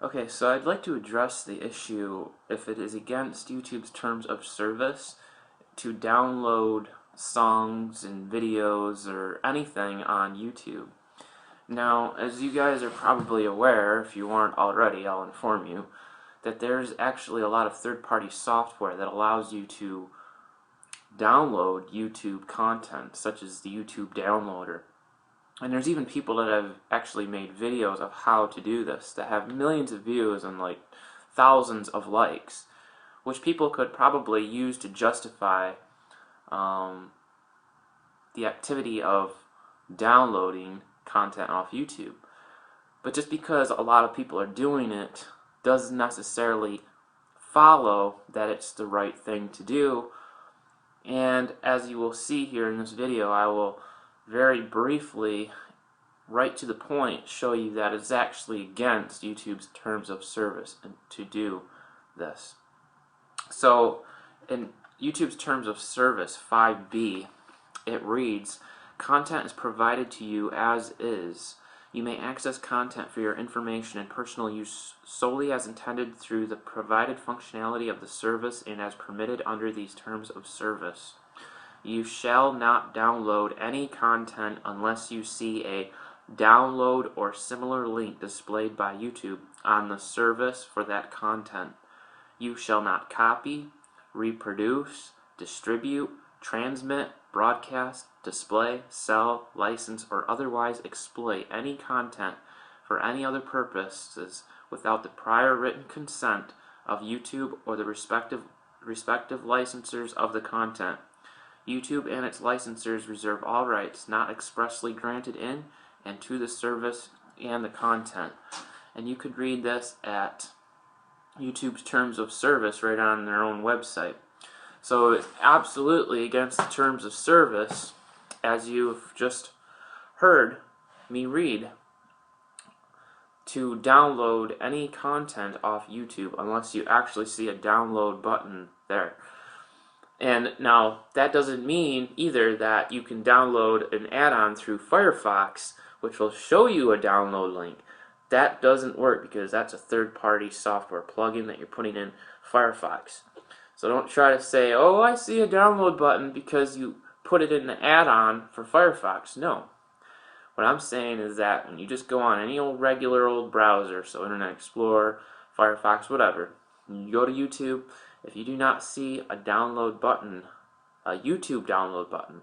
Okay, so I'd like to address the issue if it is against YouTube's terms of service to download songs and videos or anything on YouTube. Now, as you guys are probably aware, if you aren't already, I'll inform you, that there's actually a lot of third-party software that allows you to download YouTube content, such as the YouTube downloader. And there's even people that have actually made videos of how to do this that have millions of views and like thousands of likes, which people could probably use to justify the activity of downloading content off YouTube. But just because a lot of people are doing it doesn't necessarily follow that it's the right thing to do. And as you will see here in this video, I will very briefly, right to the point, show you that it's actually against YouTube's terms of service to do this. So in YouTube's terms of service 5B, it reads, "Content is provided to you as is. You may access content for your information and personal use solely as intended through the provided functionality of the service and as permitted under these terms of service. You shall not download any content unless you see a download or similar link displayed by YouTube on the service for that content. You shall not copy, reproduce, distribute, transmit, broadcast, display, sell, license, or otherwise exploit any content for any other purposes without the prior written consent of YouTube or the respective licensors of the content. YouTube and its licensors reserve all rights not expressly granted in and to the service and the content." And you could read this at YouTube's terms of service right on their own website. So it's absolutely against the terms of service, as you've just heard me read, to download any content off YouTube unless you actually see a download button there. And now, that doesn't mean either that you can download an add-on through Firefox, which will show you a download link. That doesn't work because that's a third-party software plugin that you're putting in Firefox. So don't try to say, "Oh, I see a download button," because you put it in the add-on for Firefox. No. What I'm saying is that when you just go on any old regular old browser, so Internet Explorer, Firefox, whatever, and you go to YouTube, if you do not see a download button, a YouTube download button,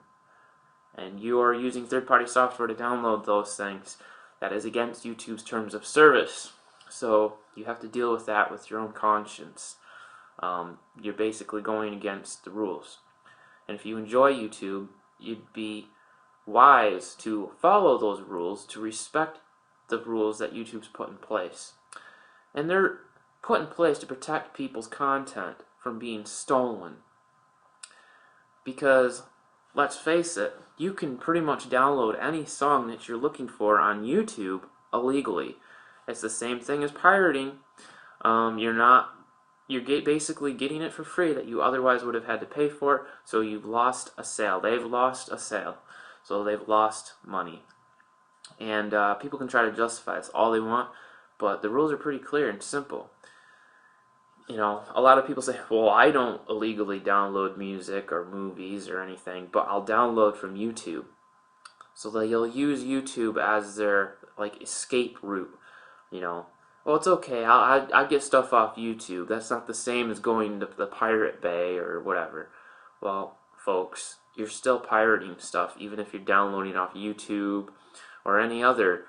and you are using third-party software to download those things, that is against YouTube's terms of service. So you have to deal with that with your own conscience. You're basically going against the rules. And if you enjoy YouTube, you'd be wise to follow those rules, to respect the rules that YouTube's put in place. And they're put in place to protect people's content from being stolen. Because, let's face it, you can pretty much download any song that you're looking for on YouTube illegally. It's the same thing as pirating. You're basically getting it for free that you otherwise would have had to pay for, so you've lost a sale. They've lost a sale. So they've lost money. And people can try to justify this all they want, but the rules are pretty clear and simple. You know, a lot of people say, "Well, I don't illegally download music or movies or anything, but I'll download from YouTube." So they'll use YouTube as their like escape route. You know, "Well, it's okay. I get stuff off YouTube. That's not the same as going to the Pirate Bay or whatever." Well, folks, you're still pirating stuff, even if you're downloading off YouTube or any other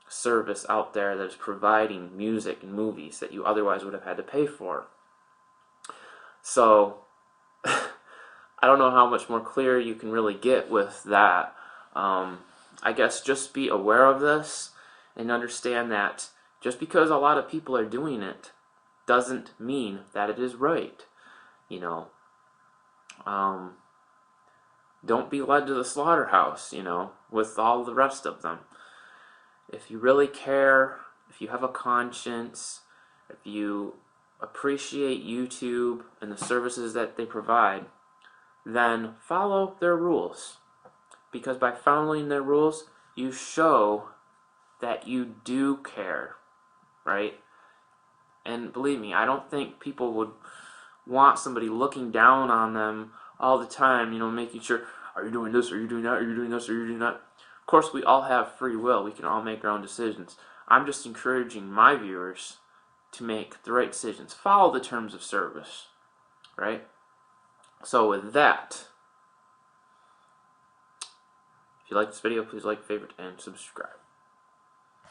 service out there that's providing music and movies that you otherwise would have had to pay for. So, I don't know how much more clear you can really get with that. I guess just be aware of this and understand that just because a lot of people are doing it doesn't mean that it is right. You know, don't be led to the slaughterhouse, you know, with all the rest of them. If you really care, if you have a conscience, if you appreciate YouTube and the services that they provide, then follow their rules. Because by following their rules, you show that you do care. right? And believe me, I don't think people would want somebody looking down on them all the time, you know, making sure, are you doing this, are you doing that, are you doing this, are you doing that? Of course, we all have free will. We can all make our own decisions. I'm just encouraging my viewers to make the right decisions. Follow the terms of service, right? So with that, if you like this video, please like, favorite, and subscribe.